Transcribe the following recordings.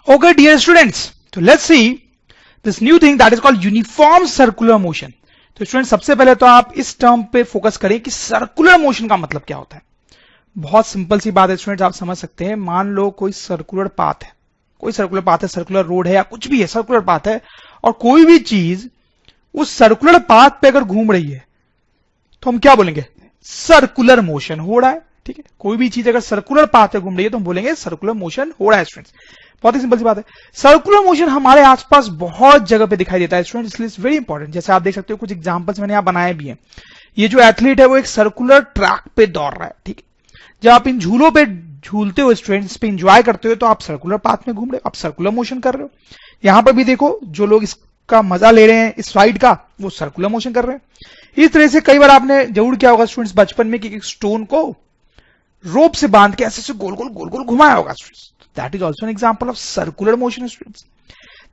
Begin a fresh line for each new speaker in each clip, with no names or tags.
Okay, dear students, so let's see this new thing that is called uniform circular motion. तो student सबसे पहले तो आप इस टर्म पे फोकस करें कि सर्कुलर मोशन का मतलब क्या होता है. बहुत सिंपल सी बात है स्टूडेंट्स, आप समझ सकते हैं. मान लो कोई सर्कुलर पाथ है, सर्कुलर रोड है या कुछ भी है, सर्कुलर पाथ है, और कोई भी चीज उस सर्कुलर पाथ पे अगर घूम रही है तो हम क्या बोलेंगे? सर्कुलर मोशन हो रहा है. ठीक है, कोई भी चीज अगर सर्कुलर पाथ पे घूम रही है तो हम बोलेंगे सर्कुलर मोशन हो रहा है. स्टूडेंट्स बहुत ही सिंपल सी बात है. सर्कुलर मोशन हमारे आसपास बहुत जगह पे दिखाई देता है स्टूडेंट्स, इसलिए इट्स वेरी इंपॉर्टेंट. जैसे आप देख सकते हो कुछ एग्जांपल्स मैंने यहां बनाए भी हैं. ये जो एथलीट है वो एक सर्कुलर ट्रैक पे दौड़ रहा है. ठीक है, जब आप इन झूलों पे झूलते हो स्टूडेंट्स, पे इंजॉय करते हो, तो आप सर्कुलर पाथ में घूम रहे हो, आप सर्कुलर मोशन कर रहे हो. यहां पर भी देखो जो लोग इसका मजा ले रहे हैं इस राइड का, वो सर्कुलर मोशन कर रहे हैं. इस तरह से कई बार आपने जरूर किया होगा स्टूडेंट्स बचपन में कि एक स्टोन को रोप से बांध के ऐसे गोल गोल घुमाया होगा students. That is also an example of circular motion students.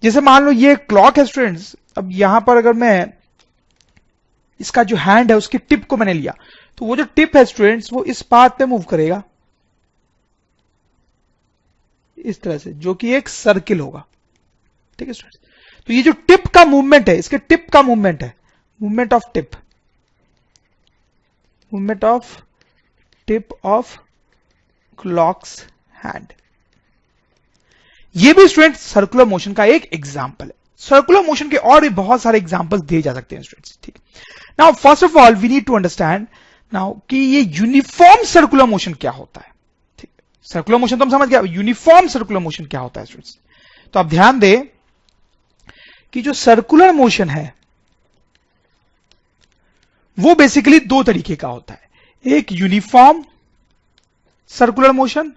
जैसे मान लो ये क्लॉक है स्टूडेंट्स, अब यहां पर अगर मैं इसका जो हैंड है उसकी टिप को मैंने लिया, तो वो जो टिप है स्टूडेंट्स वो इस पाथ पे मूव करेगा इस तरह से, जो कि एक सर्किल होगा. ठीक है स्टूडेंट्स, तो ये जो टिप का मूवमेंट है, इसके टिप का मूवमेंट है, मूवमेंट ऑफ क्लॉक्स हैंड. ये भी स्टूडेंट सर्कुलर मोशन का एक एग्जांपल है. सर्कुलर मोशन के और भी बहुत सारे एग्जांपल्स दिए जा सकते हैं स्टूडेंट्स. ठीक है, now first of all we need to understand now कि ये यूनिफॉर्म सर्कुलर मोशन क्या होता है. ठीक है, सर्कुलर मोशन तो हम समझ गए, यूनिफॉर्म सर्कुलर मोशन क्या होता है स्टूडेंट्स. तो आप ध्यान दें कि जो सर्कुलर मोशन है वो बेसिकली दो तरीके का होता है. एक यूनिफॉर्म सर्कुलर मोशन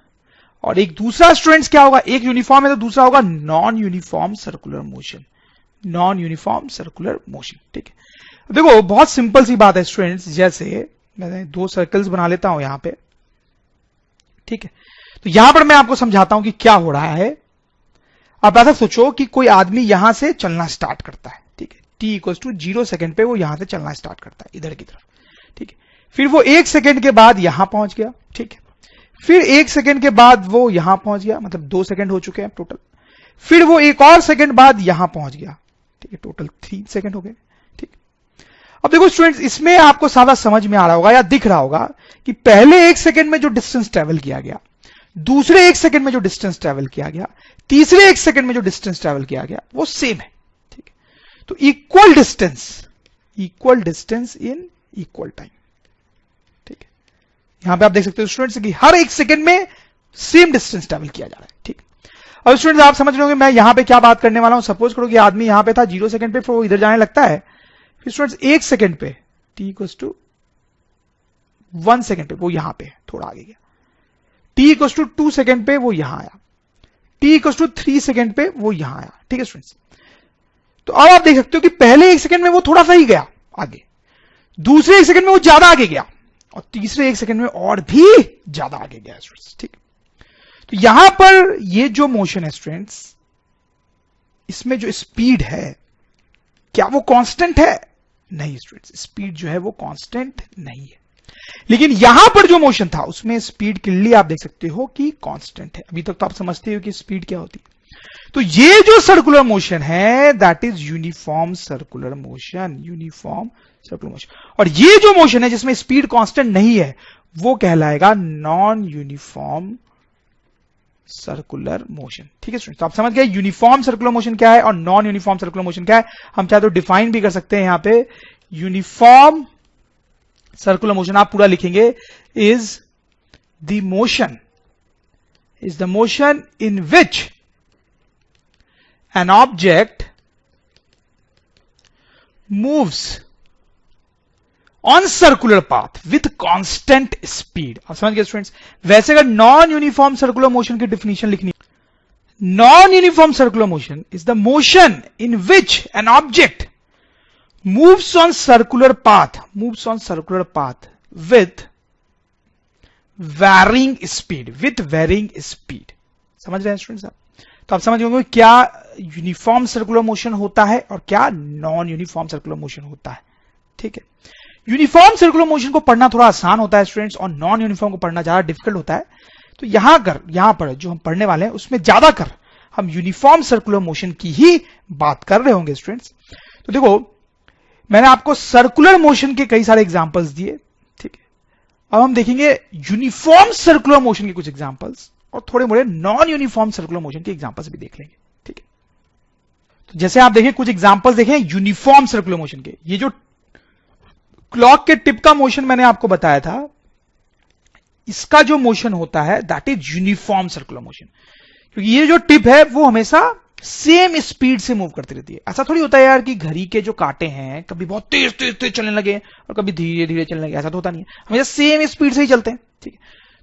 और एक दूसरा स्टूडेंट्स क्या होगा, एक यूनिफॉर्म है तो दूसरा होगा नॉन यूनिफॉर्म सर्कुलर मोशन. ठीक है, देखो बहुत सिंपल सी बात है स्टूडेंट्स. जैसे मैं दो सर्कल्स बना लेता हूं यहां पे. ठीक है, तो यहां पर मैं आपको समझाता हूं कि क्या हो रहा है. आप ऐसा सोचो कि कोई आदमी यहां से चलना स्टार्ट करता है. ठीक है, t=0 सेकंड पे वो यहां से चलना स्टार्ट करता है इधर की तरफ. ठीक है, फिर वो 1 सेकंड के बाद यहां पहुंच गया. ठीक है, फिर 1 सेकंड के बाद वो यहां पहुंच गया, मतलब 2 सेकंड हो चुके हैं टोटल. फिर वो एक और सेकंड बाद यहां पहुंच गया. ठीक है, टोटल 3 सेकंड हो गए. ठीक, अब देखो स्टूडेंट्स इसमें आपको सारा समझ में आ रहा होगा या दिख रहा होगा कि पहले 1 सेकंड में जो डिस्टेंस ट्रेवल किया गया, दूसरे 1 सेकंड में जो डिस्टेंस ट्रेवल किया गया, तीसरे 1 सेकंड में जो डिस्टेंस ट्रेवल किया गया वो सेम है. ठीक है, तो equal distance in equal time. यहां पे आप देख सकते हो स्टूडेंट्स कि हर 1 सेकंड में सेम डिस्टेंस ट्रेवल किया जा रहा है. ठीक, अब स्टूडेंट्स आप समझ रहे होंगे मैं यहां पे क्या बात करने वाला हूं. सपोज करो कि आदमी यहां पे था 0 सेकंड पे, फिर वो इधर जाने लगता है. फिर स्टूडेंट्स 1 सेकंड पे t=1 सेकंड पे वो यहां पे थोड़ा आगे गया. t=2 सेकंड पे वो यहां आया. t=3 सेकंड पे वो यहां आया. ठीक है स्टूडेंट्स, तो अब आप देख सकते हो कि पहले 1 सेकंड में वो थोड़ा सा ही गया आगे, दूसरे 1 सेकंड में वो ज्यादा आगे गया, और तीसरे 1 सेकंड में और भी ज्यादा आगे गया स्टूडेंट्स. ठीक, तो यहां पर ये जो मोशन है स्टूडेंट्स, इसमें जो स्पीड है क्या वो कांस्टेंट है? नहीं स्टूडेंट्स, स्पीड जो है वो कांस्टेंट नहीं है. लेकिन यहां पर जो मोशन था उसमें स्पीड क्लियरली आप देख सकते हो कि कांस्टेंट है. अभी तक तो आप समझते हो कि स्पीड क्या होती है. तो ये जो सर्कुलर मोशन है that is uniform circular motion. और ये जो मोशन है जिसमें स्पीड कांस्टेंट नहीं है वो कहलाएगा नॉन यूनिफॉर्म सर्कुलर मोशन. ठीक है स्टूडेंट्स, तो आप समझ गए यूनिफॉर्म सर्कुलर मोशन क्या है और नॉन यूनिफॉर्म सर्कुलर मोशन क्या है. हम चाहे तो डिफाइन भी कर सकते हैं यहां पे. यूनिफॉर्म सर्कुलर मोशन आप पूरा लिखेंगे is the motion in which an object moves on circular path with constant speed. आप समझ गए स्टूडेंट्स. वैसे अगर नॉन यूनिफॉर्म सर्कुलर मोशन की डेफिनेशन लिखनी, non uniform circular motion is the motion in which an object moves on circular path with varying speed. समझ रहे हैं स्टूडेंट्स आप. तो आप समझ होंगे क्या यूनिफॉर्म सर्कुलर मोशन होता है और क्या नॉन यूनिफॉर्म सर्कुलर मोशन होता है. ठीक है, यूनिफॉर्म सर्कुलर मोशन को पढ़ना थोड़ा आसान होता है स्टूडेंट्स, और नॉन यूनिफॉर्म को पढ़ना ज्यादा डिफिकल्ट होता है. तो यहां पर जो हम पढ़ने वाले हैं उसमें ज्यादा कर हम यूनिफॉर्म सर्कुलर मोशन की ही बात कर रहे होंगे स्टूडेंट्स। तो देखो मैंने आपको सर्कुलर मोशन के कई सारे एग्जांपल्स दिए, ठीक है। अब हम देखेंगे यूनिफॉर्म सर्कुलर मोशन के कुछ एग्जांपल्स और थोड़े मोड़े नॉन यूनिफॉर्म सर्कुलर मोशन के एग्जांपल्स भी देख लेंगे, ठीक है। तो जैसे आप देखें कुछ एग्जांपल्स देखें यूनिफॉर्म सर्कुलर मोशन के। ये जो क्लॉक के टिप का मोशन मैंने आपको बताया था, इसका जो मोशन होता है that is uniform circular motion, क्योंकि ये जो टिप है वो हमेशा सेम स्पीड से मूव करती रहती है। ऐसा थोड़ी होता है यार कि घड़ी के जो कांटे हैं कभी बहुत तेज तेज तेज चलने लगे और कभी धीरे धीरे चलने लगे, ऐसा तो होता नहीं है, हमेशा सेम स्पीड से ही चलते हैं, ठीक है।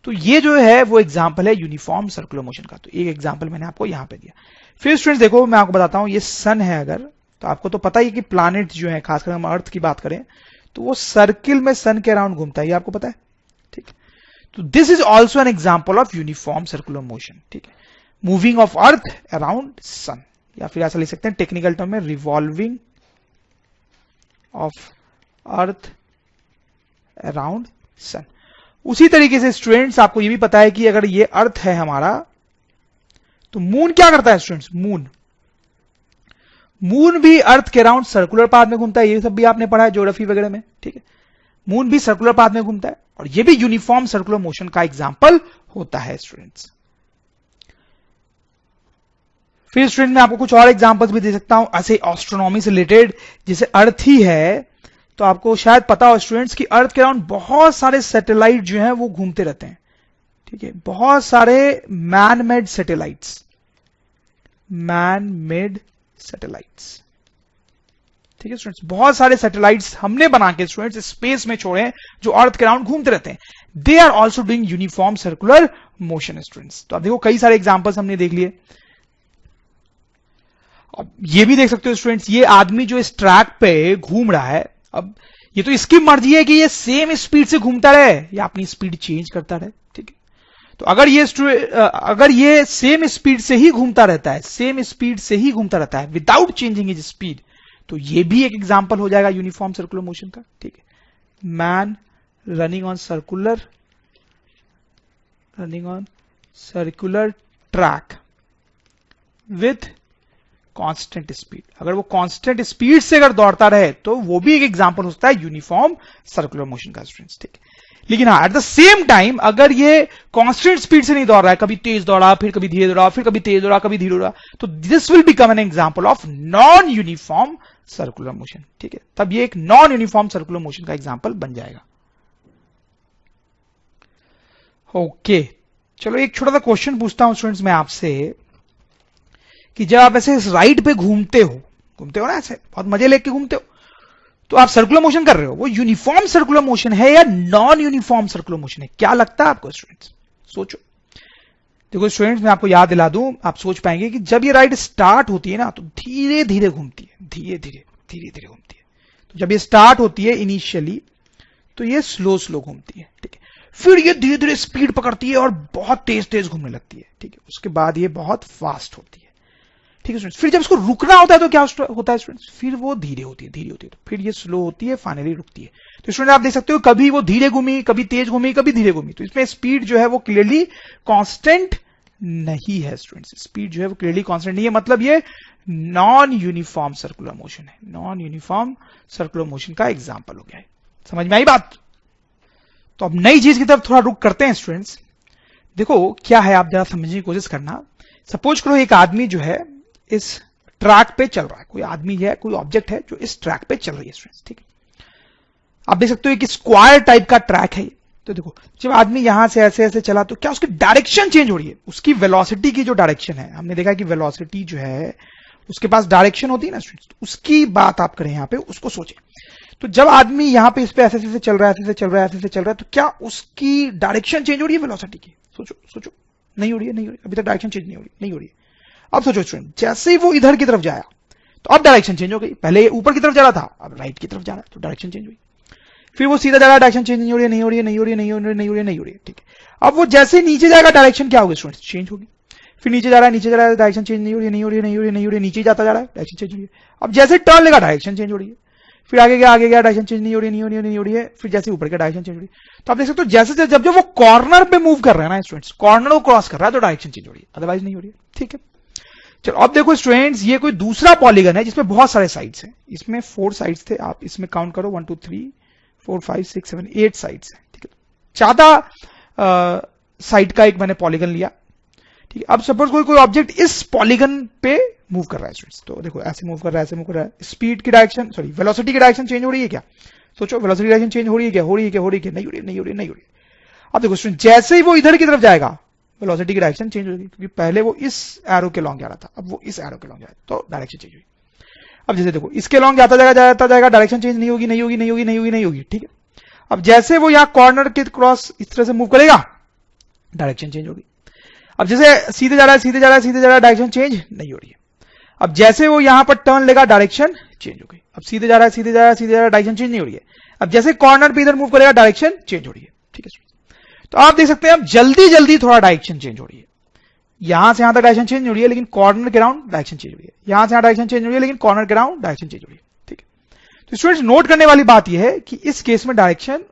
तो ये जो है वो एग्जाम्पल है यूनिफॉर्म सर्कुलर मोशन का। तो एक एग्जाम्पल मैंने आपको यहां पे दिया। फिर स्टूडेंट्स देखो मैं आपको बताता हूं, ये सन है अगर, तो आपको तो पता ही कि प्लैनेट जो है खासकर हम अर्थ की बात करें तो वो सर्किल में सन के अराउंड घूमता है, ये आपको पता है, ठीक। तो this is also an example of uniform circular motion, ठीक है। Moving of earth around sun, या फिर ऐसा लिख सकते हैं टेक्निकल टर्म में revolving of earth around sun. उसी तरीके से स्टूडेंट्स आपको यह भी पता है कि अगर ये अर्थ है हमारा तो मून क्या करता है स्टूडेंट्स, मून भी अर्थ के अराउंड सर्कुलर पाथ में घूमता है, ये सब भी आपने पढ़ा है ज्योग्राफी वगैरह में, ठीक है। मून भी सर्कुलर पाथ में घूमता है और ये भी यूनिफॉर्म सर्कुलर मोशन का एग्जाम्पल होता है स्टूडेंट्स। फिर स्टूडेंट मैं आपको कुछ और एग्जांपल्स भी दे सकता हूं ऐसे एस्ट्रोनॉमी से रिलेटेड, जैसे अर्थ ही है तो आपको शायद पता हो स्टूडेंट्स कि अर्थ के अराउंड बहुत सारे सैटेलाइट जो हैं वो घूमते रहते हैं, ठीक है। बहुत सारे मैन मेड सैटेलाइट्स, ठीक है स्टूडेंट्स। बहुत सारे सैटेलाइट्स हमने बना के स्टूडेंट्स स्पेस में छोड़े जो अर्थ के अराउंड घूमते रहते हैं, they are also doing uniform circular motion students. तो आप देखो कई सारे एग्जांपल्स हमने देख लिए। अब ये भी देख सकते हो स्टूडेंट्स, ये आदमी जो इस ट्रैक पे घूम रहा है, अब ये तो इसकी मर्जी है कि ये सेम स्पीड से घूमता रहे या अपनी स्पीड चेंज करता रहे, ठीक है। तो अगर ये सेम स्पीड से ही घूमता रहता है, सेम स्पीड से ही घूमता रहता है विदाउट चेंजिंग हिज स्पीड, तो ये भी एक एग्जांपल हो जाएगा यूनिफॉर्म सर्कुलर मोशन का, ठीक है। Man running on circular track with constant speed, अगर वो कांस्टेंट स्पीड से अगर दौड़ता रहे तो वो भी एक एग्जांपल होता है यूनिफॉर्म सर्कुलर मोशन का स्टूडेंट्स, ठीक है। लेकिन हाँ एट द सेम टाइम अगर ये कांस्टेंट स्पीड से नहीं दौड़ रहा है, कभी तेज दौड़ा फिर कभी धीरे दौड़ा, फिर कभी तेज दौड़ा कभी धीरे दौड़ा, तो this will become an example of non uniform circular motion, ठीक है। तब ये एक नॉन यूनिफॉर्म सर्कुलर मोशन का एग्जांपल बन जाएगा। ओके चलो एक छोटा सा क्वेश्चन पूछता हूं स्टूडेंट्स मैं आपसे कि जब आप ऐसे इस राइड पे घूमते हो ना, ऐसे बहुत मजे लेके घूमते हो, तो आप सर्कुलर मोशन कर रहे हो, वो यूनिफॉर्म सर्कुलर मोशन है या नॉन यूनिफॉर्म सर्कुलर मोशन है, क्या लगता है आपको स्टूडेंट्स? सोचो। देखो स्टूडेंट्स मैं आपको याद दिला दूं, आप सोच पाएंगे कि जब ये राइड स्टार्ट होती है ना तो धीरे धीरे घूमती है, धीरे धीरे घूमती है। तो जब ये स्टार्ट होती है इनिशियली तो ये स्लो घूमती है, ठीक है। फिर ये धीरे धीरे स्पीड पकड़ती है और बहुत तेज तेज घूमने लगती है, ठीक है। उसके बाद ये बहुत फास्ट होती है, ठीक है स्टूडेंट्स। फिर जब इसको रुकना होता है तो क्या होता है स्टूडेंट्स, फिर वो धीरे होती है, तो फिर ये स्लो होती है, फाइनली रुकती है। तो स्टूडेंट आप देख सकते हो कभी वो धीरे घूमी, कभी तेज घूमी, कभी धीरे घूमी, तो इसमें स्पीड जो है वो क्लियरली कांस्टेंट नहीं है स्टूडेंट्स, स्पीड जो है वो क्लियरली कांस्टेंट नहीं है, मतलब ये नॉन यूनिफॉर्म सर्कुलर मोशन है, नॉन यूनिफॉर्म सर्कुलर मोशन का एग्जाम्पल हो गया है। समझ में आई बात? तो अब नई चीज की तरफ थोड़ा रुक करते हैं स्टूडेंट्स। देखो क्या है, आप जरा समझने की कोशिश करना। सपोज करो एक आदमी जो है इस ट्रैक पे चल रहा है, कोई आदमी है, कोई ऑब्जेक्ट है जो इस ट्रैक पे चल रही है स्टूडेंट्स, ठीक है। आप देख सकते हो एक स्क्वायर टाइप का ट्रैक है। तो देखो जब आदमी यहां से ऐसे ऐसे चला तो क्या उसकी डायरेक्शन चेंज हो रही है, उसकी वेलोसिटी की जो डायरेक्शन है, हमने देखा कि वेलोसिटी जो है उसके पास डायरेक्शन होती है ना स्टूडेंट्स, उसकी बात आप करें यहां पे, उसको सोचें। तो जब आदमी यहां पे इस पे ऐसे ऐसे चल रहा है, ऐसे चल रहा है, ऐसे चल रहा है, तो क्या उसकी डायरेक्शन चेंज हो रही है वेलोसिटी की? सोचो नहीं हो रही है, अभी तक डायरेक्शन चेंज नहीं हो रही है। अब सोचो स्टूडेंट, जैसे ही वो इधर की तरफ जाया तो अब डायरेक्शन चेंज हो गई, पहले ऊपर की तरफ जा रहा था, अब राइट की तरफ जा रहा है, तो डायरेक्शन चेंज हुई। फिर वो सीधा जा रहा है, डायरेक्शन चेंज नहीं हो रही है, ठीक है। अब वो जैसे नीचे जाएगा डायरेक्शन क्या होगी स्टूडेंट? चेंज होगी। फिर नीचे जा रहा है, डायरेक्शन चेंज नहीं हो रही है, नीचे जाता जा रहा है, डायरेक्शन चेंज हो रही है। अब जैसे टर्न लेगा डायरेक्शन चेंज हो रही है, फिर आगे गया डायरेक्शन चेंज नहीं हो रही है, फिर जैसे ऊपर का डायरेक्शन चेंज हो रही है। तो आप देख सकते हो जैसे जब वो कॉर्नर पे मूव कर रहे हैं ना स्टूडेंट्स, कॉर्नर को क्रॉस कर रहा है तो डायरेक्शन चेंज हो रही है, अदरवाइज नहीं हो रही है, ठीक है। चलो अब देखो स्टूडेंट्स, ये कोई दूसरा पॉलीगन है जिसमें बहुत सारे साइड्स हैं। इसमें 4 साइड्स थे, आप इसमें काउंट करो 1 2 3 4 5 6 7 8 साइड्स हैं। ठीक है, ज्यादा साइड का एक मैंने पॉलीगन लिया। ठीक है, अब सपोज कोई ऑब्जेक्ट इस पॉलीगन पे मूव कर रहा है स्टूडेंट्स, तो देखो ऐसे मूव कर रहा है, ऐसे मूव कर रहा है। स्पीड की डायरेक्शन, सॉरी वेलोसिटी की डायरेक्शन चेंज हो रही है क्या? सोचो, वेलोसिटी डायरेक्शन चेंज हो रही है क्या? हो रही है क्या? हो रही है क्या? नहीं हो रही, नहीं हो रही, नहीं हो रही। अब देखो स्टूडेंट, जैसे ही वो इधर की तरफ जाएगा वेलोसिटी की डायरेक्शन चेंज होगी, क्योंकि पहले वो इस एरो के लॉन्ग जा रहा था, अब वो इस एरो के लॉन्ग जा रहा है, तो डायरेक्शन चेंज हुई। अब जैसे देखो इसके लॉन्ग जाता जाएगा, डायरेक्शन चेंज नहीं होगी, नहीं होगी, नहीं होगी, नहीं होगी, नहीं होगी। ठीक है, अब जैसे वो यहां कॉर्नर के क्रॉस इस तरह से मूव करेगा, डायरेक्शन चेंज होगी। अब जैसे सीधे जा रहा है, सीधे जा रहा है, सीधे जा रहा है, डायरेक्शन चेंज नहीं हो रही है। अब जैसे वो यहां पर टर्न लेगा, डायरेक्शन चेंज हो गई। अब सीधे जा रहा है, सीधे जा रहा है, सीधे जा रहा है, डायरेक्शन चेंज नहीं हो रही है। अब जैसे कॉर्नर पे इधर मूव करेगा, डायरेक्शन चेंज हो रही है। ठीक है, तो आप देख सकते हैं अब जल्दी जल्दी थोड़ा डायरेक्शन चेंज हो रही है। यहां से यहां तक डायरेक्शन चेंज हो रही है, लेकिन कॉर्नर के राउंड डायरेक्शन चेंज हो रही है। यहां से यहां डायरेक्शन चेंज हो रही है, लेकिन कॉर्नर के राउंड डायरेक्शन चेंज हो रही है। ठीक है, तो स्टूडेंट्स नोट करने वाली बात यह है कि इस केस में डायरेक्शन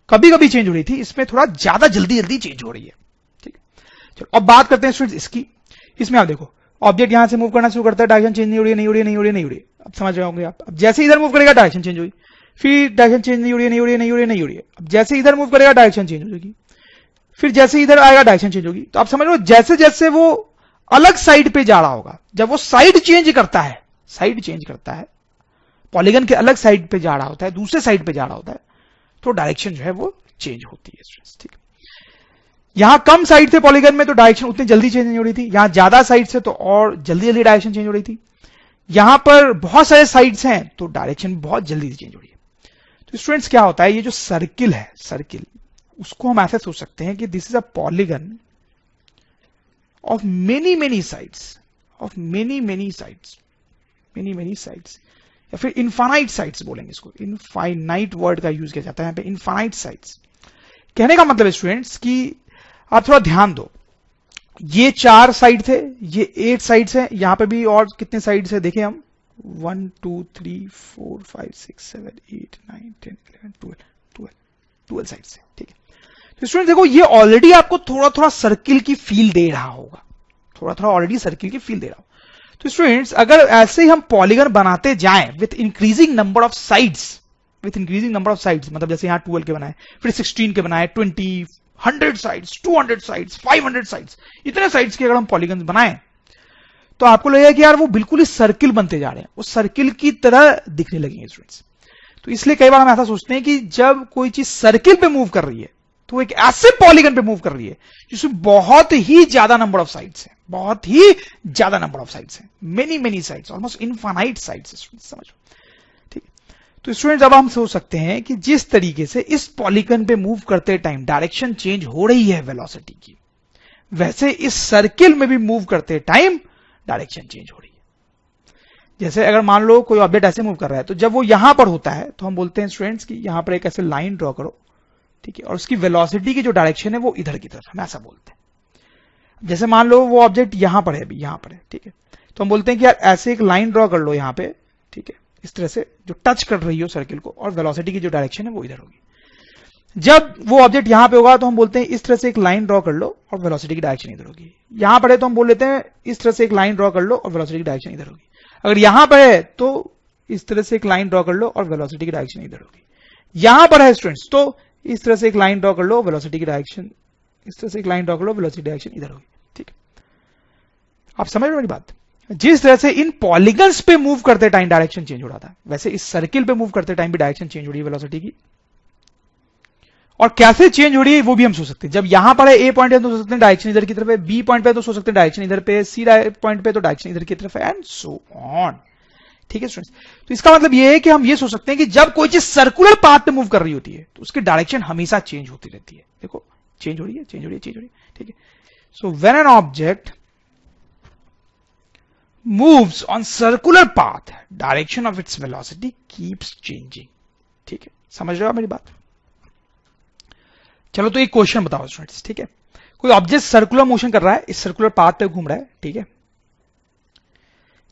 कभी कभी चेंज हो रही थी, इसमें थोड़ा ज्यादा जल्दी जल्दी चेंज हो रही है। ठीक है, चलो अब बात करते हैं स्टूडेंट्स इसकी। इसमें आप देखो ऑब्जेक्ट यहां से मूव करना शुरू करता है, डायरेक्शन चेंज नहीं हो रही है, नहीं हो रही है, नहीं हो रही है, नहीं हो रही है। अब समझ रहे होंगे आप। अब जैसे इधर मूव करेगा, डायरेक्शन चेंज हुई, फिर डायरेक्शन चेंज नहीं हो रही है, नहीं हो रही है, नहीं हो रही है, नहीं हो रही है। अब जैसे इधर मूव करेगा, डायरेक्शन चेंज हो जाएगी, फिर जैसे इधर आएगा, डायरेक्शन चेंज होगी। तो आप समझ लो जैसे जैसे वो अलग साइड पे जा रहा होगा, जब वो साइड चेंज करता है, साइड चेंज करता है, पॉलीगन के अलग साइड पे जा रहा होता है, दूसरे साइड पे जा रहा होता है, तो डायरेक्शन जो है वो चेंज होती है। ठीक है, यहां कम साइड थे पॉलीगन में, तो डायरेक्शन उतनी जल्दी चेंज नहीं हो रही थी। यहां ज्यादा साइड से तो और जल्दी जल्दी डायरेक्शन चेंज हो रही थी। यहां पर बहुत सारे साइड्स हैं, तो डायरेक्शन बहुत जल्दी चेंज हो रही है। तो स्टूडेंट्स क्या होता है, ये जो सर्किल है, सर्किल, उसको हम ऐसे सोच सकते हैं कि this is a polygon of many many sides, of many many sides, many many sides, या फिर इनफाइनाइट साइड्स बोलेंगे इसको। इनफाइनाइट वर्ड का यूज किया जाता है यहां पे, इनफाइनाइट साइड्स। कहने का मतलब है स्टूडेंट्स कि आप थोड़ा ध्यान दो, ये 4 साइड थे, ये 8 साइड्स हैं, यहां पे भी और कितने साइड्स है देखें हम, 1 2 3 4 5 6 7 8 9 10 11 12 साइड्स है। ठीक है, तो स्टूडेंट देखो ये ऑलरेडी आपको थोड़ा थोड़ा सर्किल की फील दे रहा होगा, थोड़ा थोड़ा ऑलरेडी सर्किल की फील दे रहा होगा। तो स्टूडेंट्स अगर ऐसे ही हम पॉलीगन बनाते जाएं with increasing number of sides, with increasing number of sides, मतलब जैसे यहां 12 के बनाए, फिर 16 के बनाए, 20, 100 साइड्स, 200 साइड्स, 500 साइड्स, इतने साइड्स के अगर हम पॉलीगन बनाएं, तो आपको लगेगा कि यार वो बिल्कुल ही सर्किल बनते जा रहे हैं, वो सर्किल की तरह दिखने लगेंगे स्टूडेंट्स। तो इसलिए कई बार हम ऐसा सोचते हैं कि जब कोई चीज सर्किल पे मूव कर रही है, तो एक ऐसे पॉलीगन पे मूव कर रही है जिसमें बहुत ही ज्यादा नंबर ऑफ साइड्स हैं, बहुत ही ज्यादा नंबर ऑफ साइड्स हैं, many many sides, almost infinite sides. समझो, ठीक है। तो स्टूडेंट्स अब हम सोच सकते हैं कि जिस तरीके से इस पॉलीगन पे मूव करते टाइम डायरेक्शन चेंज हो रही है वेलोसिटी की, वैसे इस सर्किल में भी मूव करते टाइम डायरेक्शन चेंज हो रही है। जैसे अगर मान लो कोई ऑब्जेक्ट ऐसे मूव कर रहा है, तो जब वो यहां पर होता है तो हम बोलते हैं स्टूडेंट्स कि यहां पर एक ऐसे लाइन ड्रॉ करो, ठीक है, और उसकी वेलोसिटी की जो डायरेक्शन है वो इधर की तरफ, हम ऐसा बोलते हैं। जैसे मान लो वो ऑब्जेक्ट यहां पर है, अभी यहां पर है, ठीक है, तो हम बोलते हैं कि यार ऐसे एक लाइन ड्रॉ कर लो यहां पे, ठीक है, इस तरह से जो टच कर रही हो सर्किल को, और वेलोसिटी की जो डायरेक्शन है वो इधर होगी। जब वो ऑब्जेक्ट यहां पे होगा तो हम बोलते हैं इस तरह से एक लाइन ड्रॉ कर लो और वेलोसिटी की डायरेक्शन इधर होगी। यहां पर है तो हम बोल लेते हैं इस तरह से एक लाइन ड्रॉ कर लो और वेलोसिटी की डायरेक्शन इधर होगी। अगर यहां पर है तो इस तरह से एक लाइन ड्रॉ कर लो और वेलोसिटी की डायरेक्शन इधर होगी। यहां पर है स्टूडेंट्स तो इस तरह से एक लाइन ड्रॉ कर लो, वेलोसिटी की डायरेक्शन इस तरह से एक लाइन ड्रॉ कर लो, वेलोसिटी डायरेक्शन इधर होगी। ठीक है, आप समझ रहे हो मेरी बात? जिस तरह से इन पॉलीगन्स पे मूव करते टाइम डायरेक्शन चेंज हो रहा था, वैसे इस सर्किल पे मूव करते टाइम भी डायरेक्शन चेंज हो रही है वेलोसिटी की। और कैसे चेंज हो रही है वो भी हम सोच सकते हैं। जब यहां पर है ए पॉइंट है तो सोच सकते हैं डायरेक्शन इधर की तरफ है, बी पॉइंट पे तो सोच सकते हैं डायरेक्शन इधर पे, सी पॉइंट पे तो डायरेक्शन इधर की तरफ है, एंड सो ऑन। ठीक है स्टूडेंट्स, तो इसका मतलब ये है कि हम ये सोच सकते हैं कि जब कोई चीज सर्कुलर पाथ पे मूव कर रही होती है तो उसकी डायरेक्शन हमेशा चेंज होती रहती है। देखो चेंज हो रही है, चेंज हो रही है, चेंज हो रही है। ठीक है, so when an object moves on circular path, direction of its velocity keeps changing। ठीक है, समझ रहे हो मेरी बात? चलो तो एक क्वेश्चन बताओ स्टूडेंट्स। ठीक है, कोई ऑब्जेक्ट सर्कुलर मोशन कर रहा है, इस सर्कुलर पाथ पे घूम रहा है, ठीक है,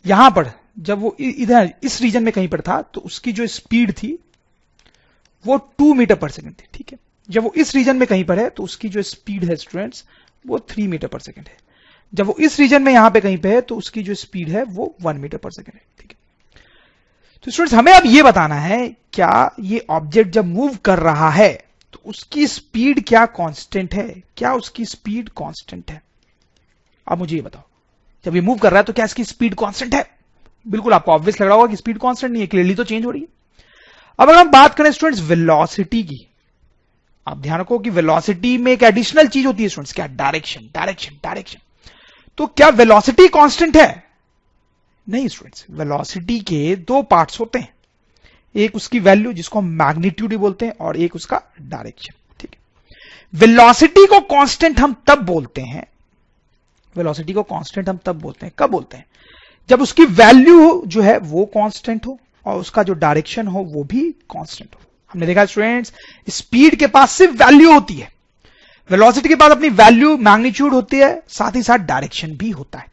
यहां पर जब वो इधर इस रीजन में कहीं पर था तो उसकी जो स्पीड थी वो 2 मीटर पर सेकेंड थी। ठीक है, जब वो इस रीजन में कहीं पर है तो उसकी जो स्पीड है स्टूडेंट्स वो 3 मीटर पर सेकेंड है। जब वो इस रीजन में यहां पे कहीं पे है तो उसकी जो स्पीड है वो 1 मीटर पर सेकेंड है। ठीक है, तो स्टूडेंट्स हमें अब ये बताना है क्या ये ऑब्जेक्ट जब मूव कर रहा है तो उसकी स्पीड क्या कांस्टेंट है, क्या उसकी स्पीड कांस्टेंट है। अब मुझे ये बताओ, जब ये मूव कर रहा है तो क्या इसकी स्पीड कांस्टेंट है। बिल्कुल आपको ऑब्वियस लग रहा होगा कि स्पीड कांस्टेंट नहीं है, क्लियरली तो चेंज हो रही है। अब अगर हम बात करें स्टूडेंट्स वेलोसिटी की, आप ध्यान रखो कि वेलोसिटी में एक एडिशनल चीज होती है स्टूडेंट्स, क्या, डायरेक्शन डायरेक्शन डायरेक्शन। तो क्या वेलोसिटी कांस्टेंट है? नहीं स्टूडेंट्स, वेलोसिटी के दो पार्ट्स होते हैं, एक उसकी वैल्यू जिसको हम मैग्नीट्यूड बोलते हैं और एक उसका डायरेक्शन। ठीक है, वेलोसिटी को कांस्टेंट हम तब बोलते हैं, वेलोसिटी को कांस्टेंट हम तब बोलते हैं, कब बोलते हैं, जब उसकी वैल्यू जो है वो कांस्टेंट हो और उसका जो डायरेक्शन हो वो भी कांस्टेंट हो। हमने देखा स्टूडेंट्स, स्पीड के पास सिर्फ वैल्यू होती है, वेलोसिटी के पास अपनी वैल्यू मैग्नीट्यूड होती है, साथ ही साथ डायरेक्शन भी होता है।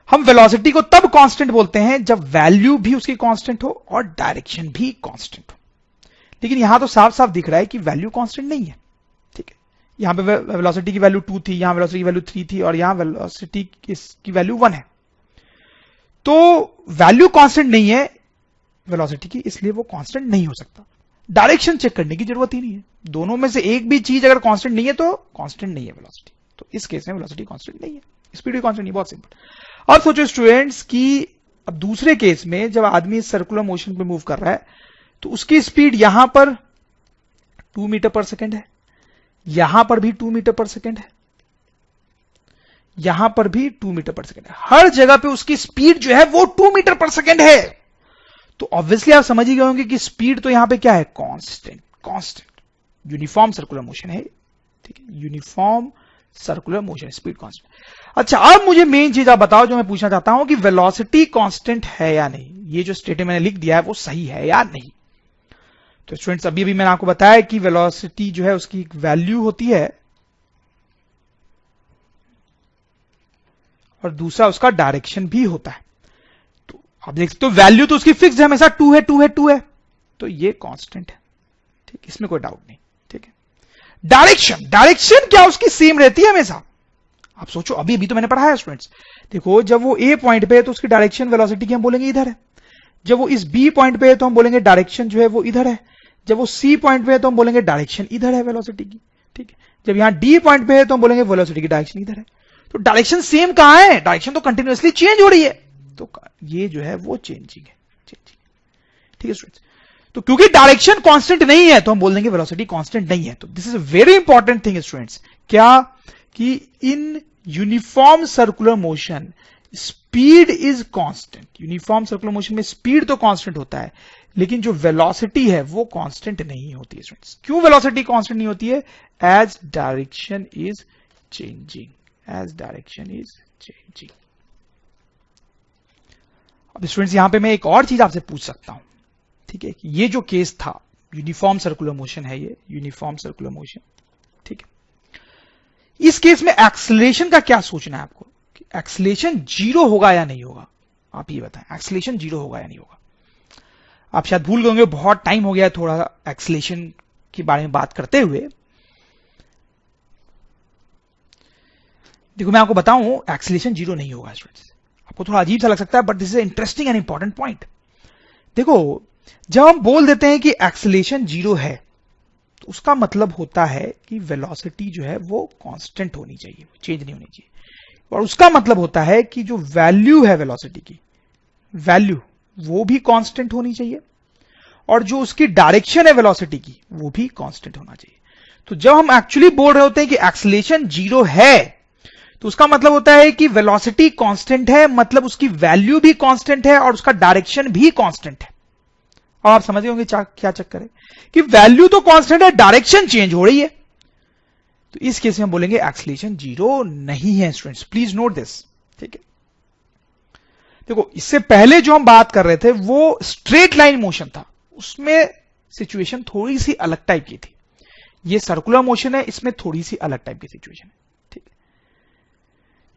हम वेलोसिटी को तब कांस्टेंट बोलते हैं जब वैल्यू भी उसकी कांस्टेंट हो और डायरेक्शन भी कांस्टेंट हो। लेकिन यहां तो साफ साफ दिख रहा है कि वैल्यू कांस्टेंट नहीं है। ठीक है, यहां पे वेलोसिटी की वैल्यू 2 थी, यहां वेलोसिटी की वैल्यू 3 थी और यहां वेलोसिटी की वैल्यू 1 है। तो वैल्यू कांस्टेंट नहीं है वेलोसिटी की, इसलिए वो कांस्टेंट नहीं हो सकता। डायरेक्शन चेक करने की जरूरत ही नहीं है, दोनों में से एक भी चीज अगर कांस्टेंट नहीं है तो कांस्टेंट नहीं है वेलोसिटी। तो इस केस में वेलोसिटी कांस्टेंट नहीं है, स्पीड भी कांस्टेंट नहीं, बहुत सिंपल। और सोचो स्टूडेंट्स कि अब दूसरे केस में जब आदमी सर्कुलर मोशन पे मूव कर रहा है तो उसकी स्पीड यहां पर 2 मीटर पर सेकेंड है, यहां पर भी 2 मीटर पर सेकेंड है, यहां पर भी 2 मीटर पर सेकेंड है, हर जगह पे उसकी स्पीड जो है वो 2 मीटर पर सेकेंड है। तो ऑब्वियसली आप समझ ही गए होंगे कि स्पीड तो यहां पे क्या है, constant, constant, uniform circular motion है। ठीक है, uniform circular motion, speed constant. अच्छा, अब मुझे मेन चीज आप बताओ जो मैं पूछना चाहता हूं कि वेलोसिटी कांस्टेंट है या नहीं, ये जो स्टेटमेंट मैंने लिख दिया है वो सही है या नहीं। तो स्टूडेंट्स अभी मैंने आपको बताया कि वेलोसिटी जो है उसकी एक वैल्यू होती है और दूसरा उसका डायरेक्शन भी होता है। तो आप देख सकते हो वैल्यू तो उसकी फिक्स है, हमेशा 2 है 2 है 2 है, तो ये कांस्टेंट है। ठीक, इसमें कोई डाउट नहीं। ठीक है, डायरेक्शन, डायरेक्शन क्या उसकी सेम रहती है हमेशा। आप सोचो, अभी अभी तो मैंने पढ़ाया स्टूडेंट्स, देखो जब वो ए पॉइंट पे है तो उसकी डायरेक्शन वेलोसिटी की हम बोलेंगे इधर है, जब वो इस बी पॉइंट पे है तो हम बोलेंगे डायरेक्शन जो है वो इधर है, जब वो सी पॉइंट पे है तो हम बोलेंगे डायरेक्शन इधर है वेलोसिटी की। ठीक है, जब यहां डी पॉइंट पे है तो हम बोलेंगे वेलोसिटी की डायरेक्शन इधर है। तो डायरेक्शन सेम कहां है, डायरेक्शन तो कंटिन्यूअसली चेंज हो रही है, तो ये जो है वो चेंजिंग है, चेंजिंग। ठीक है स्टूडेंट्स, तो क्योंकि डायरेक्शन कांस्टेंट नहीं है तो हम बोल देंगे वेलोसिटी कांस्टेंट नहीं है। तो this is a very important thing students, क्या कि in uniform circular motion speed is constant. Uniform circular motion में स्पीड तो कांस्टेंट होता है लेकिन जो वेलोसिटी है वो कांस्टेंट नहीं होती है स्टूडेंट्स। क्यों वेलोसिटी कांस्टेंट नहीं होती है? As direction is changing, as direction is changing. अब स्टूडेंट्स यहां पे मैं एक और चीज आपसे पूछ सकता हूं, ठीक है, ये जो केस था यूनिफॉर्म सर्कुलर मोशन है, ये यूनिफॉर्म सर्कुलर मोशन, ठीक है, इस केस में एक्सेलरेशन का क्या सोचना है आपको कि एक्सेलरेशन जीरो होगा या नहीं होगा? आप ये बताएं, एक्सेलरेशन जीरो होगा या नहीं होगा? आप शायद भूल गए होंगे, बहुत टाइम हो गया है थोड़ा एक्सेलरेशन के बारे में बात करते हुए। देखो मैं आपको बताऊं, एक्सेलरेशन जीरो नहीं होगा स्टूडेंट्स। आपको थोड़ा अजीब सा लग सकता है but this is interesting and important point. देखो जब हम बोल देते हैं कि एक्सेलरेशन जीरो है तो उसका मतलब होता है कि वेलोसिटी जो है वो कांस्टेंट होनी चाहिए, चेंज नहीं होनी चाहिए। और उसका मतलब होता है कि जो वैल्यू है वेलोसिटी की, वैल्यू वो भी कांस्टेंट होनी चाहिए और जो उसकी डायरेक्शन है वेलोसिटी की वो भी कांस्टेंट होना चाहिए। तो जब हम एक्चुअली बोल रहे होते हैं कि एक्सेलरेशन जीरो है तो उसका मतलब होता है कि वेलोसिटी कांस्टेंट है, मतलब उसकी वैल्यू भी कांस्टेंट है और उसका डायरेक्शन भी कांस्टेंट है। और आप समझ गए होंगे क्या चक्कर है कि वैल्यू तो कांस्टेंट है, डायरेक्शन चेंज हो रही है। तो इस केस में हम बोलेंगे एक्सेलरेशन जीरो नहीं है स्टूडेंट्स, प्लीज नोट दिस, ठीक है। देखो इससे पहले जो हम बात कर रहे थे वो स्ट्रेट लाइन मोशन था, उसमें सिचुएशन थोड़ी सी अलग टाइप की थी। ये सर्कुलर मोशन है, इसमें थोड़ी सी अलग टाइप की सिचुएशन है, ठीक है।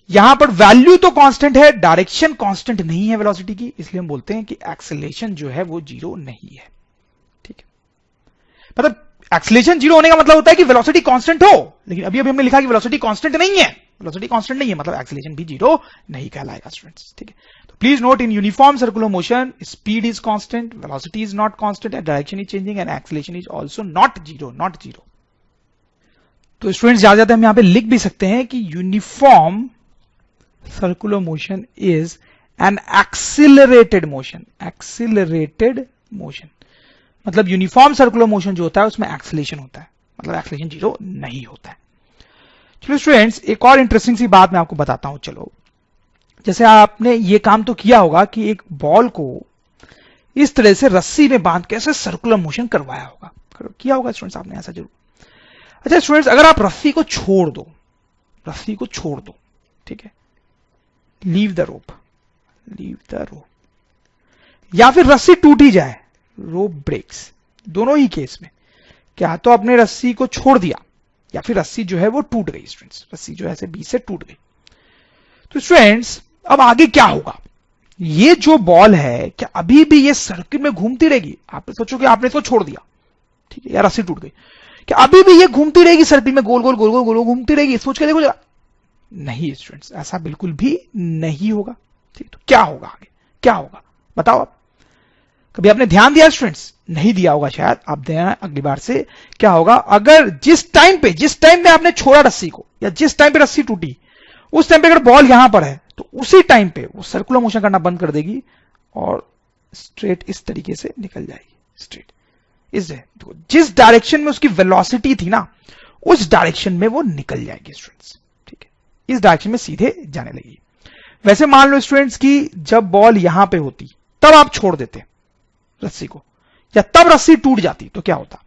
यहां पर वैल्यू तो कांस्टेंट है, डायरेक्शन कांस्टेंट नहीं है वेलोसिटी की, इसलिए हम बोलते हैं कि एक्सेलरेशन जो है वो जीरो नहीं है, ठीक है। मतलब एक्सेलरेशन जीरो होने का मतलब होता है कि वेलोसिटी कांस्टेंट हो, लेकिन अभी हमने लिखा कि वेलोसिटी कांस्टेंट नहीं है। वेलोसिटी कांस्टेंट नहीं है, मतलब एक्सीलरेशन भी जीरो नहीं कहलाएगा स्टूडेंट्स, ठीक है। तो please note, in uniform circular motion speed is constant, velocity is not constant and direction is changing and acceleration is also not zero. तो स्टूडेंट्स ज्यादा ज्यादा हम यहां पे लिख भी सकते हैं कि uniform circular motion is an accelerated motion, मतलब यूनिफॉर्म सर्कुलर मोशन जो होता है उसमें एक्सीलरेशन होता है, मतलब एक्सीलरेशन जीरो नहीं होता है। चलो स्टूडेंट्स, एक और इंटरेस्टिंग सी बात मैं आपको बताता हूं। चलो, जैसे आपने ये काम तो किया होगा कि एक बॉल को इस तरह से रस्सी में बांध के ऐसे सर्कुलर मोशन करवाया होगा, किया होगा स्टूडेंट्स आपने ऐसा जरूर। अच्छा स्टूडेंट्स, अगर आप रस्सी को छोड़ दो, ठीक है, लीव द रोप, या फिर रस्सी टूट ही जाए, रोप ब्रेक्स, दोनों ही केस में क्या तो आपने रस्सी को छोड़ दिया या फिर रस्सी जो है वो टूट गई स्टूडेंट्स, रस्सी जो है ऐसे बीच से टूट गई। तो स्टूडेंट्स अब आगे क्या होगा? ये जो बॉल है क्या अभी भी ये सर्किल में घूमती रहेगी? आप सोचो कि आपने इसको छोड़ दिया, ठीक है, या रस्सी टूट गई, क्या अभी भी ये घूमती रहेगी सर्किल में, गोल गोल घूमती रहेगी? सोच के देखो जरा। नहीं स्टूडेंट्स, ऐसा बिल्कुल भी नहीं होगा, ठीक। तो क्या होगा आगे, क्या होगा बताओ आप? कभी आपने ध्यान दिया स्टूडेंट्स? नहीं दिया होगा शायद, आप देना अगली बार से। क्या होगा, अगर जिस टाइम पे आपने छोड़ा रस्सी को, या जिस टाइम पे रस्सी टूटी, उस टाइम पे अगर बॉल यहां पर है, तो उसी टाइम पे वो सर्कुलर मोशन करना बंद कर देगी और स्ट्रेट इस तरीके से निकल जाएगी, स्ट्रेट जिस डायरेक्शन में उसकी वेलोसिटी थी ना, उस डायरेक्शन में वो निकल जाएगी स्टूडेंट्स, ठीक है, इस डायरेक्शन में सीधे जाने लगेगी। वैसे मान लो स्टूडेंट्स कि जब बॉल यहां पे होती, तब आप छोड़ देते रस्सी को, या तब रस्सी टूट जाती, तो क्या होता?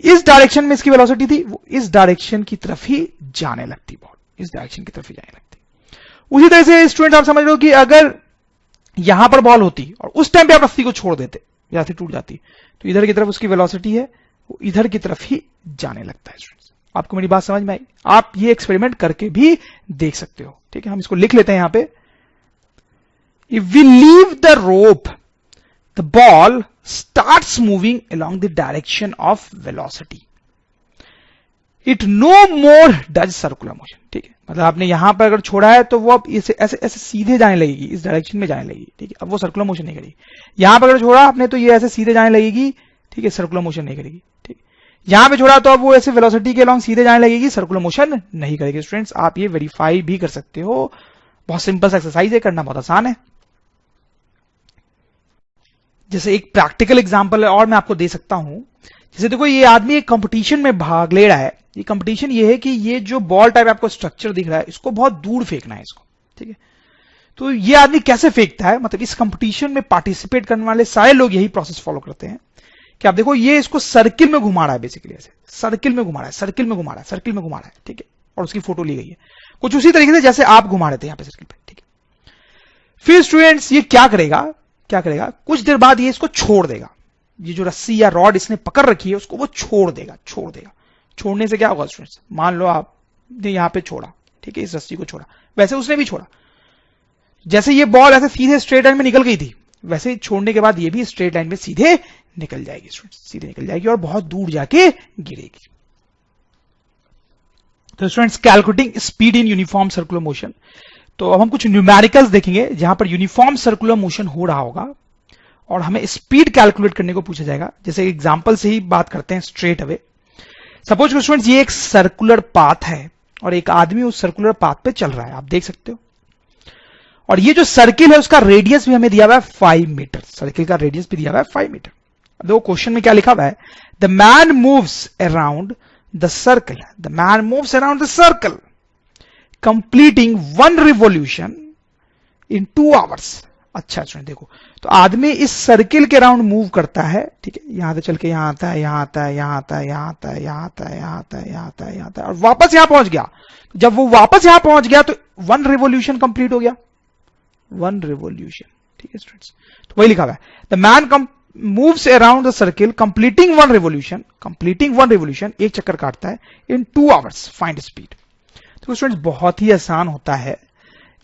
इस डायरेक्शन में इसकी वेलोसिटी थी, वो इस डायरेक्शन की तरफ ही जाने लगती, बॉल इस डायरेक्शन की तरफ ही जाने लगती। उसी तरह से स्टूडेंट आप समझ लो कि अगर यहां पर बॉल होती और उस टाइम पे आप रस्सी को छोड़ देते, रस्सी टूट जाती, तो इधर की तरफ उसकी वेलोसिटी है, वो इधर की तरफ ही जाने लगता है स्टूडेंट्स। आपको मेरी बात समझ में आई? आप ये एक्सपेरिमेंट करके भी देख सकते हो, ठीक है। हम इसको लिख लेते हैं यहां पे, if we leave the rope the ball starts moving along the direction of velocity. It no more does circular motion, ठीक है। मतलब आपने यहां पर अगर छोड़ा है तो वो अब ऐसे ऐसे सीधे जाने लगेगी, इस डायरेक्शन में जाने लगेगी, ठीक है। अब वो सर्कुलर मोशन नहीं करेगी। यहां पर अगर छोड़ा आपने तो ये ऐसे सीधे जाने लगेगी, ठीक है, सर्कुलर मोशन नहीं करेगी, ठीक। यहां पे छोड़ा तो अब वो ऐसे वेलोसिटी के अलॉन्ग सीधे जाने लगेगी, सर्कुलर मोशन नहीं करेगी। स्टूडेंट्स आप ये वेरीफाई भी कर सकते हो, बहुत सिंपल एक्सरसाइज है, करना बहुत आसान है। जैसे एक प्रैक्टिकल एग्जांपल और मैं आपको दे सकता हूं। जैसे देखो, ये आदमी एक कंपटीशन में भाग ले रहा है। ये कंपटीशन ये है कि ये जो बॉल टाइप आपको स्ट्रक्चर दिख रहा है, इसको बहुत दूर फेंकना है इसको, ठीक है। तो ये आदमी कैसे फेंकता है, मतलब इस कंपटीशन में पार्टिसिपेट करने वाले सारे लोग यही प्रोसेस फॉलो करते हैं कि आप देखो, ये इसको सर्किल में घुमा रहा है, बेसिकली ऐसे सर्किल में घुमा रहा है, ठीक है। और उसकी फोटो ली गई है कुछ उसी तरीके से जैसे आप घुमा रहे थे यहाँ पे सर्किल पे, ठीक है। फिर स्टूडेंट्स ये क्या करेगा, कुछ देर बाद ये इसको छोड़ देगा। ये जो रस्सी या रॉड इसने पकड़ रखी है उसको वो छोड़ देगा। छोड़ने से क्या होगा स्टूडेंट्स? मान लो आपने यहां पे छोड़ा, ठीक है, इस रस्सी को छोड़ा, वैसे उसने भी छोड़ा। जैसे ये बॉल ऐसे सीधे स्ट्रेट लाइन में निकल गई थी, वैसे ही छोड़ने के बाद ये भी स्ट्रेट लाइन में सीधे निकल जाएगी स्टूडेंट्स, सीधे निकल जाएगी और बहुत दूर जाके गिरेगी। तो students, calculating speed in uniform circular motion. तो अब हम कुछ न्यूमेरिकल्स देखेंगे जहां पर यूनिफॉर्म सर्कुलर मोशन हो रहा होगा और हमें स्पीड कैलकुलेट करने को पूछा जाएगा। जैसे एग्जांपल से ही बात करते हैं स्ट्रेट अवे। सपोज स्टूडेंट्स ये एक सर्कुलर पाथ है और एक आदमी उस सर्कुलर पाथ पे चल रहा है, आप देख सकते हो। और ये जो सर्किल है उसका रेडियस भी हमें दिया हुआ है 5 मीटर, सर्किल का रेडियस भी दिया हुआ है 5 मीटर। अब देखो क्वेश्चन में क्या लिखा हुआ है, the man moves around the circle completing 1 revolution in 2 hours. अच्छा स्टूडेंट देखो, तो आदमी इस सर्किल के राउंड मूव करता है, ठीक है, यहां से चल के यहां आता है, यहां आता है, यहां आता है, यहां आता है, यहां आता है, यहां आता है, यहां आता है, यहां आता है, और वापस यहां पहुंच गया। जब वो वापस यहां पहुंच गया तो 1 रिवॉल्यूशन कंप्लीट हो गया, 1 रिवॉल्यूशन, ठीक है स्टूडेंट्स। तो वही लिखा हुआ है, the man moves around the circle completing 1 revolution, एक चक्कर काटता है इन 2 आवर्स, फाइंड स्पीड। तो स्टूडेंट्स बहुत ही आसान होता है।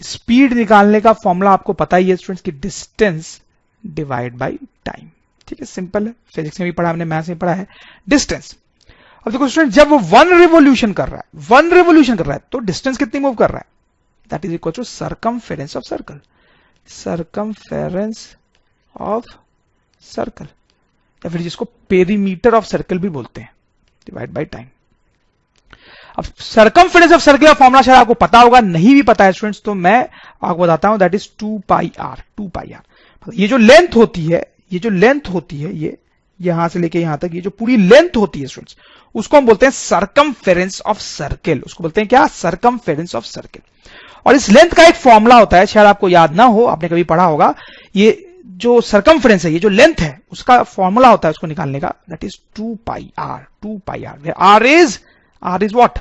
स्पीड निकालने का फॉर्मूला आपको पता ही है स्टूडेंट्स की डिस्टेंस डिवाइड बाय टाइम, ठीक है, सिंपल है, फिजिक्स में भी पढ़ा हमने, मैथ्स में पढ़ा है। डिस्टेंस, अब देखो स्टूडेंट, जब वो 1 रिवोल्यूशन कर रहा है, 1 रिवोल्यूशन कर रहा है, तो डिस्टेंस कितनी मूव कर रहा है? That is equal to circumference of circle, circumference of circle, या फिर जिसको पेरीमीटर ऑफ सर्कल भी बोलते हैं, डिवाइड बाय टाइम। अब सर्कमफेरेंस ऑफ सर्कल का फॉर्मूला शायद आपको पता होगा, नहीं भी पता है स्टूडेंट्स तो मैं आपको बताता हूं, that is 2 pi r. 2 pi r, ये जो लेंथ होती है, ये जो लेंथ होती है, ये यहां से लेके यहां तक, ये जो पूरी लेंथ होती है स्टूडेंट्स, उसको हम बोलते हैं सर्कमफेरेंस ऑफ सर्कल। उसको बोलते हैं क्या? Circumference of circle. और इस लेंथ का एक फॉर्मूला होता है, शायद आपको याद ना हो, आपने कभी पढ़ा होगा, ये जो सर्कमफेरेंस है, ये जो लेंथ है, उसका फॉर्मूला होता है उसको निकालने का, that is 2 pi r. 2 pi r, r is what?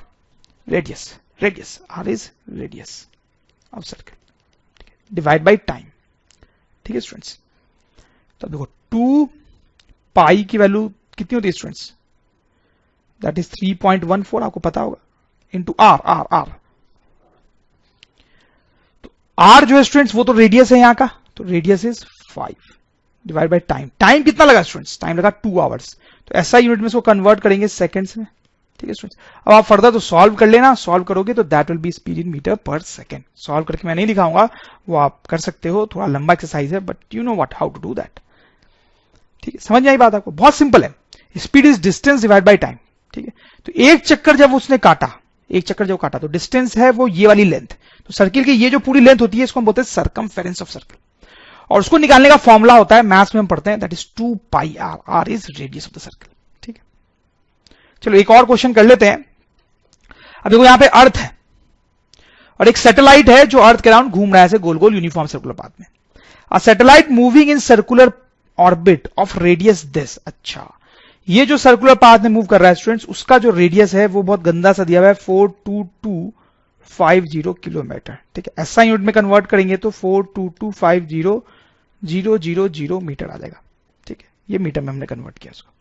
Radius. Radius, r is radius of circle, divide by time. ठीक है स्टूडेंट्स, तो देखो 2 पाई की वैल्यू कितनी होती है स्टूडेंट्स? दैट इज 3.14, आपको पता होगा, इंटू आर। आर तो आर जो है स्टूडेंट्स वो तो रेडियस है यहां का, तो radius is 5 divide by time. Time कितना लगा स्टूडेंट्स? टाइम लगा 2 आवर्स। तो ऐसा यूनिट में इसको कन्वर्ट करेंगे सेकंड्स में। ठीक है स्टूडेंट्स, अब आप फर्दर तो सॉल्व कर लेना, सॉल्व करोगे तो that will be speed in metre per second. सॉल्व करके मैं नहीं दिखाऊंगा, वो आप कर सकते हो, थोड़ा लंबा एक्सरसाइज है, but you know what how to do that. ठीक है, समझ में आई बात आपको? बहुत सिंपल है, speed is distance divide by time. ठीक है, तो एक चक्कर जब उसने काटा, एक चक्कर जो काटा, तो डिस्टेंस है वो ये वाली लेंथ, तो सर्किल की ये जो पूरी लेंथ होती है इसको हम बोलते हैं सर्कमफेरेंस ऑफ सर्कल। और उसको निकालने का फॉर्मूला होता है, मैथ्स में हम पढ़ते हैं, that is 2 pi r. R is radius of the circle. ठीक है, चलो एक और क्वेश्चन कर लेते हैं। अब देखो यहां पे अर्थ है और एक सैटेलाइट है जो अर्थ के अराउंड घूम रहा है ऐसे गोल गोल यूनिफॉर्म सर्कुलर पाथ में। A satellite moving in circular orbit of radius this. अच्छा, ये जो सर्कुलर पाथ में मूव कर रहा है स्टूडेंट्स, उसका जो रेडियस है वो बहुत गंदा सा दिया हुआ है, 42250 किलोमीटर। ठीक है, ऐसा यूनिट में कन्वर्ट करेंगे तो 42250,000 मीटर आ जाएगा। ठीक है, ये मीटर में हमने कन्वर्ट किया उसको।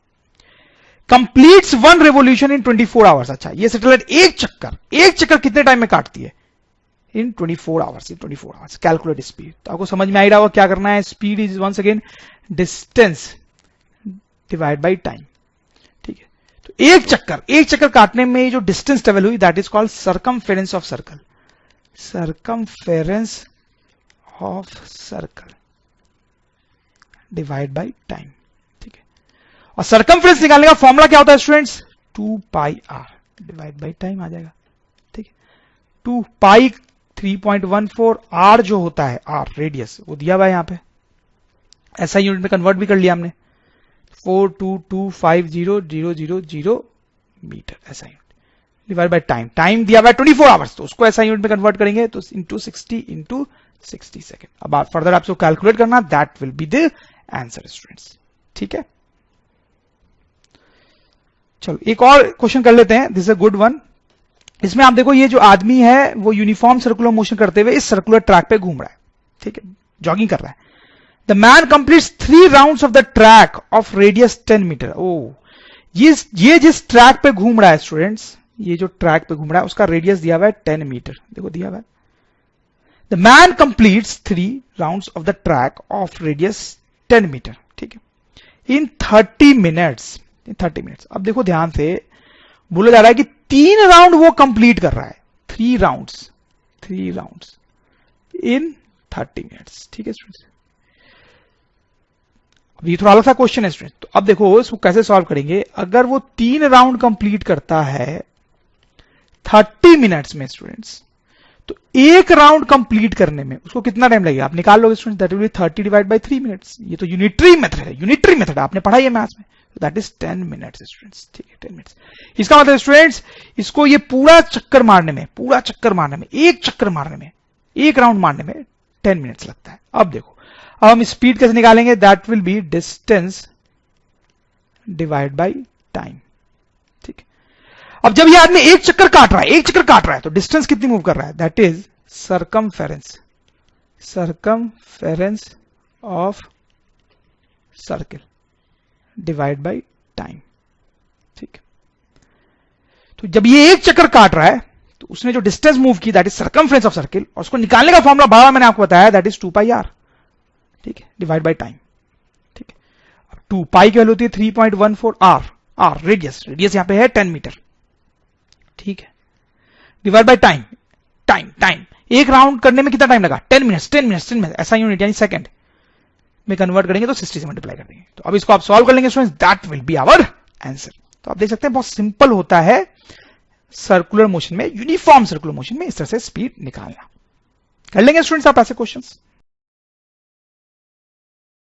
Completes 1 revolution in 24 hours. अच्छा, ये सैटेलाइट एक चक्कर कितने टाइम में काटती है? इन 24 आवर्स। इन 24 आवर्स कैलकुलेट स्पीड। तो आपको समझ में आ रहा होगा क्या करना है। Speed is once again distance divide by time. ठीक है, तो एक चक्कर काटने में जो डिस्टेंस ट्रेवल हुई, that is called circumference of circle. Circumference of circle divide by time. और सर्कमफ्रेंस निकालने का फॉर्मूला क्या होता है students? 2 pi r divide by time आ जाएगा। ठीक है, 2 पाई 3.14, आर जो होता है, आर रेडियस, वो दिया हुआ है यहां पे, ऐसा यूनिट में कन्वर्ट भी कर लिया हमने, 42250,000 मीटर, ऐसा unit divide by time. Time दिया हुआ है 24 आवर्स, तो उसको ऐसा यूनिट में कन्वर्ट करेंगे तो इंटू 60 सेकेंड। अब फर्दर आपको कैलकुलेट करना, that will be the answer students. ठीक है, चलो एक और क्वेश्चन कर लेते हैं, this is a good one. इसमें आप देखो, ये जो आदमी है वो यूनिफॉर्म सर्कुलर मोशन करते हुए इस सर्कुलर ट्रैक पे घूम रहा है। ठीक है, जॉगिंग कर रहा है। The man completes 3 rounds of the track of radius 10 metre. ओ, ये जिस ट्रैक पे घूम रहा है स्टूडेंट्स, ये जो ट्रैक पे घूम रहा है उसका रेडियस दिया हुआ है 10 मीटर। देखो दिया हुआ है, the man completes 3 rounds of the track of radius 10 metre. ठीक है, इन 30 मिनट्स। 30 मिनट्स। अब देखो ध्यान से, बोला जा रहा है कि 3 राउंड वो कंप्लीट कर रहा है, 3 राउंड्स इन 30 मिनट्स। ठीक है स्टूडेंट्स, अब ये थोड़ा अलग सा क्वेश्चन है स्टूडेंट्स। तो अब देखो इसको कैसे सॉल्व करेंगे। अगर वो 3 राउंड कंप्लीट करता है 30 मिनट्स में स्टूडेंट्स, तो एक राउंड कंप्लीट करने में उसको कितना टाइम लगेगा? आप निकाल लोगे students, that will B 30 divide by 3 minutes. ये तो यूनिटरी मेथड आपने पढ़ा है मैथ्स में, दैट इज 10 मिनट्स स्टूडेंट्स। ठीक है, 10 मिनट्स। इसका मतलब स्टूडेंट्स, इसको ये पूरा चक्कर मारने में, एक राउंड मारने में 10 मिनट्स लगता है। अब देखो, अब हम स्पीड कैसे निकालेंगे? That will B distance divide by time. ठीक है, अब जब ये आदमी एक चक्कर काट रहा है, तो डिस्टेंस कितनी मूव कर रहा है? That is circumference of circle divide by time. ठीक, तो जब ये एक चक्कर काट रहा है तो उसने जो डिस्टेंस मूव की, that is circumference of circle, और उसको निकालने का फॉर्मूला बार मैंने आपको बताया, दैट इज 2 पाई आर। ठीक है, डिवाइड बाई टाइम। ठीक है, अब 2 पाई की वैल्यू होती है 3.14 आर, आर रेडियस, रेडियस यहां पे है 10 मीटर, ठीक है, डिवाइड बाय टाइम, टाइम एक राउंड करने में कितना टाइम लगा, 10 मिनट्स, 10 मिनट्स, 10 मिनट्स, ऐसा यूनिट यानी सेकंड में कन्वर्ट करेंगे तो 60 से मल्टीप्लाई कर देंगे। तो अब इसको आप सॉल्व कर लेंगे students, that will be our answer. तो आप देख सकते हैं बहुत सिंपल होता है सर्कुलर मोशन में, यूनिफॉर्म सर्कुलर मोशन में इस तरह से स्पीड निकालना। कर लेंगे स्टूडेंट्स आप ऐसे क्वेश्चंस।